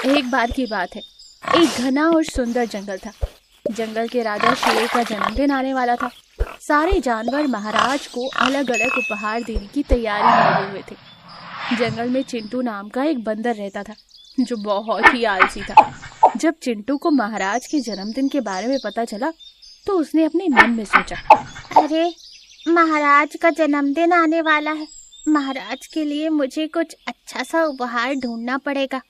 एक बार की बात है, एक घना और सुंदर जंगल था। जंगल के राजा शेर का जन्मदिन आने वाला था। सारे जानवर महाराज को अलग अलग उपहार देने की तैयारी में लगे हुए थे। जंगल में चिंटू नाम का एक बंदर रहता था, जो बहुत ही आलसी था। जब चिंटू को महाराज के जन्मदिन के बारे में पता चला, तो उसने अपने मन में सोचा, अरे, महाराज का जन्मदिन आने वाला है। महाराज के लिए मुझे कुछ अच्छा सा उपहार ढूंढना पड़ेगा।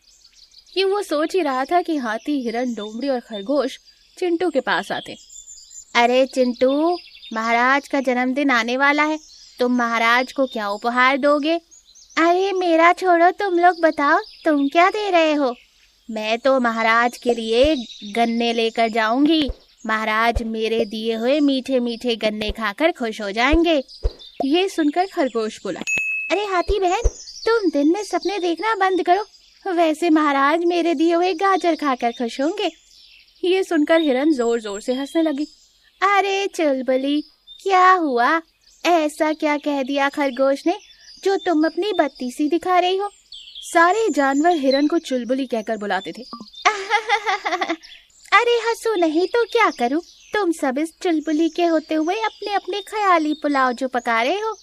कि वो सोच ही रहा था कि हाथी, हिरन, लोमड़ी और खरगोश चिंटू के पास आते। अरे चिंटू, महाराज का जन्मदिन आने वाला है, तुम महाराज को क्या उपहार दोगे? अरे मेरा छोड़ो, तुम लोग बताओ, तुम क्या दे रहे हो? मैं तो महाराज के लिए गन्ने लेकर जाऊंगी। महाराज मेरे दिए हुए मीठे मीठे गन्ने खाकर खुश हो जाएंगे। ये सुनकर खरगोश बोला, अरे हाथी बहन, तुम दिन में सपने देखना बंद करो। वैसे महाराज मेरे दिए हुए गाजर खाकर खुश होंगे। ये सुनकर हिरन जोर जोर से हंसने लगी। अरे चुलबुली, क्या हुआ? ऐसा क्या कह दिया खरगोश ने जो तुम अपनी बत्ती सी दिखा रही हो? सारे जानवर हिरन को चुलबुली कहकर बुलाते थे। अरे हंसो नहीं तो क्या करूं? तुम सब इस चुलबुली के होते हुए अपने अपने ख्याली पुलाव जो पका रहे हो।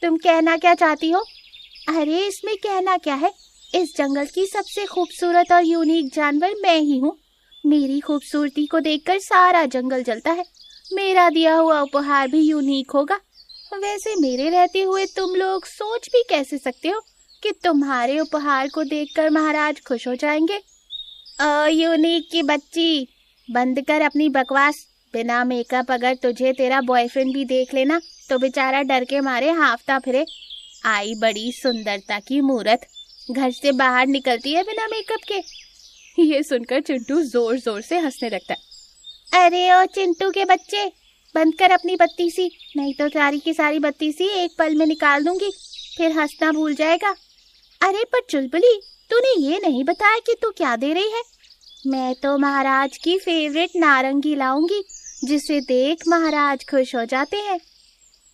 तुम कहना क्या चाहती हो? अरे इसमें कहना क्या है? इस जंगल की सबसे खूबसूरत और यूनिक जानवर मैं ही हूँ। मेरी खूबसूरती को देखकर सारा जंगल जलता है। मेरा दिया हुआ उपहार भी यूनिक होगा। वैसे मेरे रहते हुए तुम लोग सोच भी कैसे सकते हो कि तुम्हारे उपहार को देखकर महाराज खुश हो जाएंगे? यूनिक की बच्ची, बंद कर अपनी बकवास। बिना मेकअप अगर तुझे तेरा बॉयफ्रेंड भी देख लेना तो बेचारा डर के मारे हांफता फिरे। आई बड़ी सुंदरता की मूरत, घर से बाहर निकलती है बिना मेकअप के। ये सुनकर चिंटू जोर जोर से हंसने लगता है। अरे ओ चिंटू के बच्चे, बंद कर अपनी बत्ती सी, नहीं तो सारी की सारी बत्ती सी एक पल में निकाल दूंगी, फिर हंसना भूल जाएगा। अरे पर चुलबुली, तूने ये नहीं बताया कि तू क्या दे रही है? मैं तो महाराज की फेवरेट नारंगी लाऊंगी, जिसे देख महाराज खुश हो जाते हैं।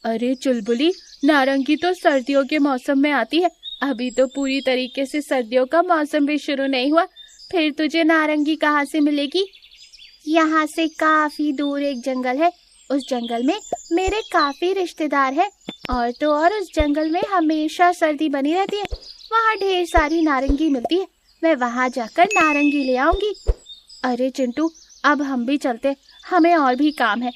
अरे चुलबुली, नारंगी तो सर्दियों के मौसम में आती है। अभी तो पूरी तरीके से सर्दियों का मौसम भी शुरू नहीं हुआ, फिर तुझे नारंगी कहाँ से मिलेगी? यहाँ से काफी दूर एक जंगल है। उस जंगल में मेरे काफी रिश्तेदार हैं, और तो और उस जंगल में हमेशा सर्दी बनी रहती है। वहाँ ढेर सारी नारंगी मिलती है। मैं वहाँ जाकर नारंगी ले आऊंगी। अरे चिंटू, अब हम भी चलते, हमें और भी काम है।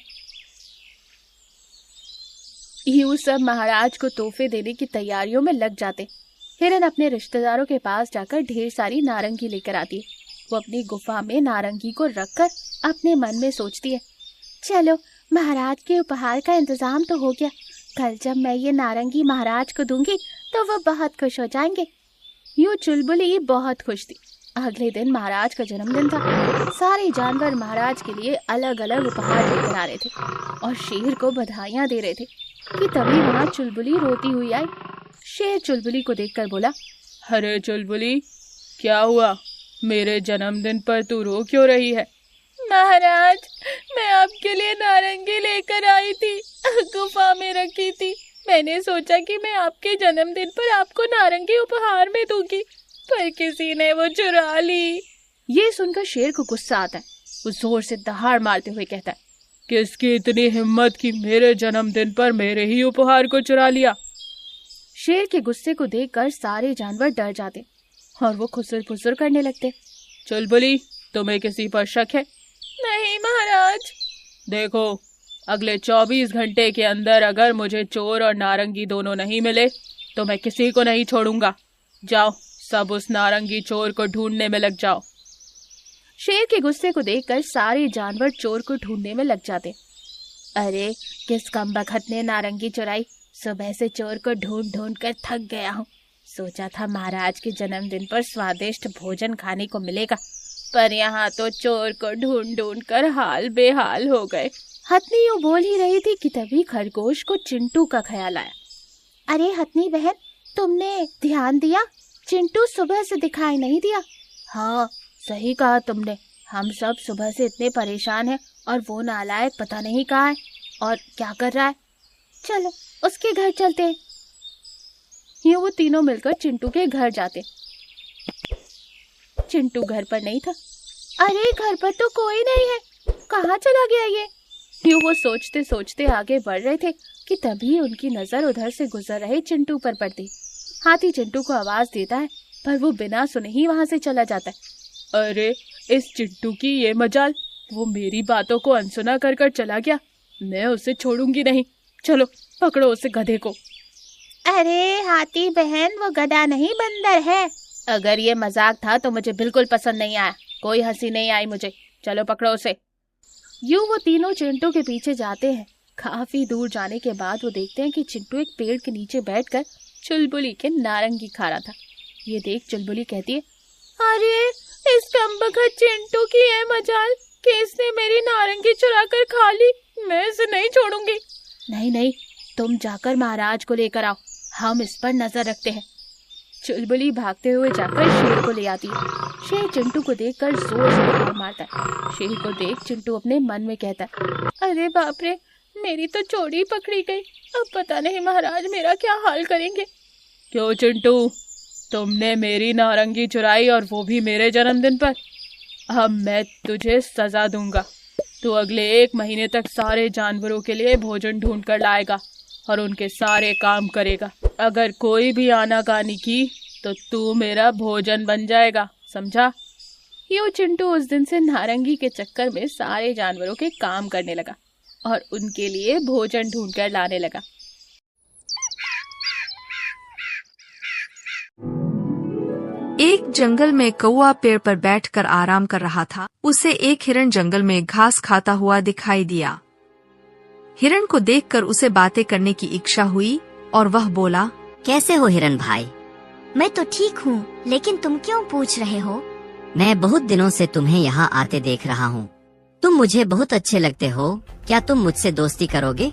यूं सब महाराज को तोहफे देने की तैयारियों में लग जाते। हिरन अपने रिश्तेदारों के पास जाकर ढेर सारी नारंगी लेकर आती है। वो अपनी गुफा में नारंगी को रखकर अपने मन में सोचती है, चलो महाराज के उपहार का इंतजाम तो हो गया। कल जब मैं ये नारंगी महाराज को दूंगी तो वो बहुत खुश हो जाएंगे। यूं चुलबुली बहुत खुश थी। अगले दिन महाराज का जन्मदिन था। सारे जानवर महाराज के लिए अलग अलग उपहार लेकर आ रहे थे और शेर को बधाइयां दे रहे थे कि तभी वहाँ चुलबुली रोती हुई आई। शेर चुलबुली को देखकर बोला, अरे चुलबुली, क्या हुआ? मेरे जन्मदिन पर तू रो क्यों रही है? महाराज, मैं आपके लिए नारंगी लेकर आई थी, गुफा में रखी थी। मैंने सोचा कि मैं आपके जन्मदिन पर आपको नारंगी उपहार में दूंगी, पर किसी ने वो चुरा ली। ये सुनकर शेर को गुस्सा आता है। वो जोर से दहाड़ मारते हुए कहता है, किसकी इतनी हिम्मत कि मेरे जन्मदिन पर मेरे ही उपहार को चुरा लिया? शेर के गुस्से को देखकर सारे जानवर डर जाते और वो खुसर फुसर करने लगते। चुलबुली, तुम्हें किसी पर शक है? नहीं महाराज। देखो, अगले 24 घंटे के अंदर अगर मुझे चोर और नारंगी दोनों नहीं मिले तो मैं किसी को नहीं छोड़ूंगा। जाओ, सब उस नारंगी चोर को ढूंढने में लग जाओ। शेर के गुस्से को देखकर सारे जानवर चोर को ढूंढने में लग जाते। अरे किस कमबख्त ने नारंगी चुराई? सुबह से चोर को ढूंढ ढूंढ कर थक गया हूँ। सोचा था महाराज के जन्मदिन पर स्वादिष्ट भोजन खाने को मिलेगा, पर यहाँ तो चोर को ढूंढ ढूंढ कर हाल बेहाल हो गए। हथनी यूं बोल ही रही थी कि तभी खरगोश को चिंटू का ख्याल आया। अरे हथनी बहन, तुमने ध्यान दिया? चिंटू सुबह से दिखाई नहीं दिया। हाँ सही कहा तुमने, हम सब सुबह से इतने परेशान हैं और वो नालायक पता नहीं कहाँ है और क्या कर रहा है। चलो उसके घर चलते हैं। यूं वो तीनों मिलकर चिंटू के घर जाते। चिंटू घर पर नहीं था। अरे घर पर तो कोई नहीं है, कहाँ चला गया ये? यूं वो सोचते सोचते आगे बढ़ रहे थे कि तभी उनकी नजर उधर से गुजर रहे चिंटू पर पड़ती। हाथी चिंटू को आवाज देता है पर वो बिना सुने ही वहां से चला जाता है। अरे इस चिंटू की ये मजाल, वो मेरी बातों को अनसुना कर कर चला गया। मैं उसे छोड़ूंगी नहीं। चलो पकड़ो उसे गधे को। अरे हाथी बहन, वो गधा नहीं बंदर है। अगर ये मजाक था तो मुझे बिल्कुल पसंद नहीं आया, कोई हंसी नहीं आई मुझे। चलो पकड़ो उसे। यूं वो तीनों चिंटू के पीछे जाते हैं। काफी दूर जाने के बाद वो देखते हैं कि चिंटू एक पेड़ के नीचे बैठकर चुलबुली के नारंगी खा रहा था। ये देख चुलबुली कहती है, अरे इस कमबख्त चिंटू की है मजाल कि इसने मेरी नारंगी चुरा कर खा ली। मैं इसे नहीं छोड़ूंगी। नहीं नहीं, तुम जाकर महाराज को लेकर आओ, हम इस पर नजर रखते हैं। चुलबुली भागते हुए जाकर शेर को ले आती है। शेर चिंटू को देखकर जोर से दौड़ मारता है। शेर को देख चिंटू अपने मन में कहता है, अरे बाप रे, मेरी तो चोरी पकड़ी गई। अब पता नहीं महाराज मेरा क्या हाल करेंगे। क्यों चिंटू, तुमने मेरी नारंगी चुराई और वो भी मेरे जन्मदिन पर? अब मैं तुझे सजा दूंगा। तू अगले 1 महीने तक सारे जानवरों के लिए भोजन ढूंढ कर लाएगा और उनके सारे काम करेगा। अगर कोई भी आनाकानी की तो तू मेरा भोजन बन जाएगा, समझा? यूं चिंटू उस दिन से नारंगी के चक्कर में सारे जानवरों के काम करने लगा और उनके लिए भोजन ढूंढ कर लाने लगा। एक जंगल में कौवा पेड़ पर बैठकर आराम कर रहा था। उसे एक हिरण जंगल में घास खाता हुआ दिखाई दिया। हिरण को देखकर उसे बातें करने की इच्छा हुई और वह बोला, कैसे हो हिरण भाई? मैं तो ठीक हूँ, लेकिन तुम क्यों पूछ रहे हो? मैं बहुत दिनों से तुम्हें यहाँ आते देख रहा हूँ। तुम मुझे बहुत अच्छे लगते हो। क्या तुम मुझसे दोस्ती करोगे?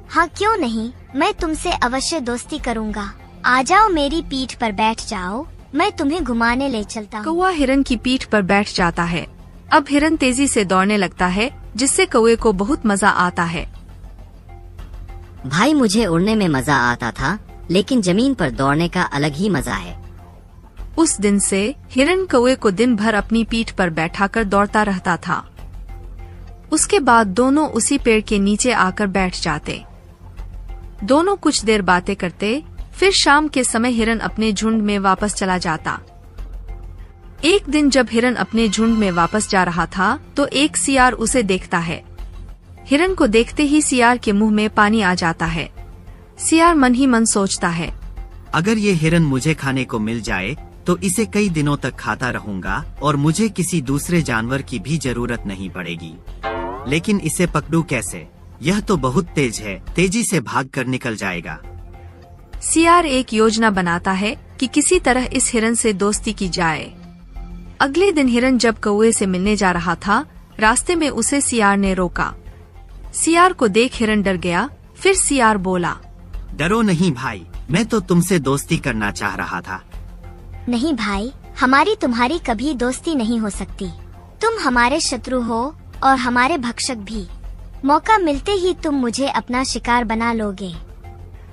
हाँ क्यों नहीं, मैं तुमसे अवश्य दोस्ती करूँगा। आ जाओ, मेरी पीठ पर बैठ जाओ, मैं तुम्हें घुमाने ले चलता हूँ। कौवा हिरण की पीठ पर बैठ जाता है। अब हिरण तेजी से दौड़ने लगता है, जिससे कौवे को बहुत मजा आता है। भाई मुझे उड़ने में मजा आता था, लेकिन जमीन पर दौड़ने का अलग ही मजा है। उस दिन से हिरण कौवे को दिन भर अपनी पीठ पर बैठाकर दौड़ता रहता था। उसके बाद दोनों उसी पेड़ के नीचे आकर बैठ जाते। दोनों कुछ देर बातें करते। फिर शाम के समय हिरण अपने झुंड में वापस चला जाता। एक दिन जब हिरण अपने झुंड में वापस जा रहा था तो एक सियार उसे देखता है। हिरण को देखते ही सियार के मुंह में पानी आ जाता है। सियार मन ही मन सोचता है, अगर ये हिरण मुझे खाने को मिल जाए तो इसे कई दिनों तक खाता रहूंगा और मुझे किसी दूसरे जानवर की भी जरूरत नहीं पड़ेगी। लेकिन इसे पकड़ूं कैसे? यह तो बहुत तेज है, तेजी से भागकर निकल जाएगा। सियार एक योजना बनाता है कि किसी तरह इस हिरण से दोस्ती की जाए। अगले दिन हिरण जब कौवे से मिलने जा रहा था, रास्ते में उसे सियार ने रोका। सियार को देख हिरण डर गया। फिर सियार बोला, डरो नहीं भाई, मैं तो तुमसे दोस्ती करना चाह रहा था। नहीं भाई, हमारी तुम्हारी कभी दोस्ती नहीं हो सकती। तुम हमारे शत्रु हो और हमारे भक्षक भी। मौका मिलते ही तुम मुझे अपना शिकार बना लोगे।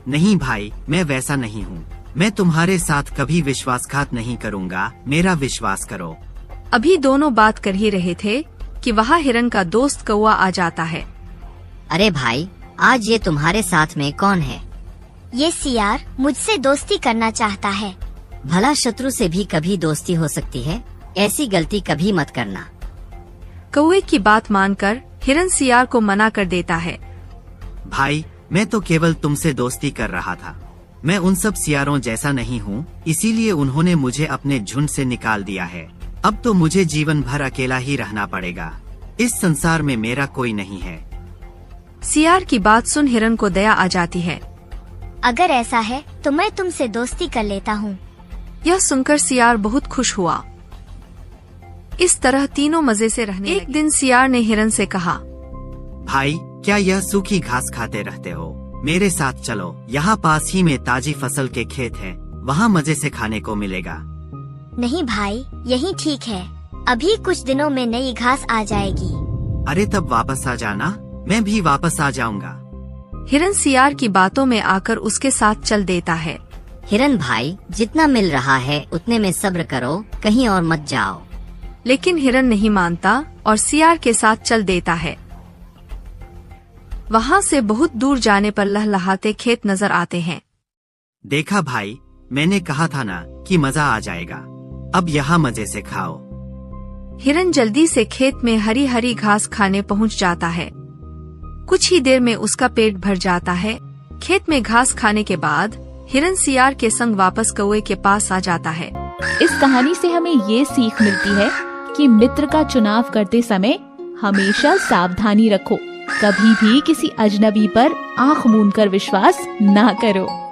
नहीं भाई, मैं वैसा नहीं हूँ। मैं तुम्हारे साथ कभी विश्वासघात नहीं करूँगा, मेरा विश्वास करो। अभी दोनों बात कर ही रहे थे कि वहाँ हिरण का दोस्त कौवा आ जाता है। अरे भाई, आज ये तुम्हारे साथ में कौन है? ये सियार मुझसे दोस्ती करना चाहता है। भला शत्रु से भी कभी दोस्ती हो सकती है, ऐसी गलती कभी मत करना। कौवे की बात मानकर हिरण सियार को मना कर देता है। भाई, मैं तो केवल तुमसे दोस्ती कर रहा था। मैं उन सब सियारों जैसा नहीं हूँ, इसीलिए उन्होंने मुझे अपने झुंड से निकाल दिया है। अब तो मुझे जीवन भर अकेला ही रहना पड़ेगा। इस संसार में मेरा कोई नहीं है। सियार की बात सुन हिरण को दया आ जाती है। अगर ऐसा है तो मैं तुमसे दोस्ती कर लेता हूँ। यह सुनकर सियार बहुत खुश हुआ। इस तरह तीनों मजे से रहने लगे। एक दिन सियार ने हिरण से कहा, भाई, क्या यह सूखी घास खाते रहते हो? मेरे साथ चलो, यहाँ पास ही में ताजी फसल के खेत हैं, वहाँ मजे से खाने को मिलेगा। नहीं भाई, यही ठीक है। अभी कुछ दिनों में नई घास आ जाएगी। अरे तब वापस आ जाना, मैं भी वापस आ जाऊंगा। हिरण सियार की बातों में आकर उसके साथ चल देता है। हिरण भाई, जितना मिल रहा है उतने में सब्र करो, कहीं और मत जाओ। लेकिन हिरन नहीं मानता और सियार के साथ चल देता है। वहाँ से बहुत दूर जाने पर लहलहाते खेत नजर आते हैं। देखा भाई, मैंने कहा था ना कि मजा आ जाएगा। अब यहाँ मजे से खाओ। हिरन जल्दी से खेत में हरी हरी घास खाने पहुँच जाता है। कुछ ही देर में उसका पेट भर जाता है। खेत में घास खाने के बाद हिरन सियार के संग वापस कौवे के पास आ जाता है। इस कहानी से हमें ये सीख मिलती है कि मित्र का चुनाव करते समय हमेशा सावधानी रखो। कभी भी किसी अजनबी पर आंख मूंद कर विश्वास ना करो।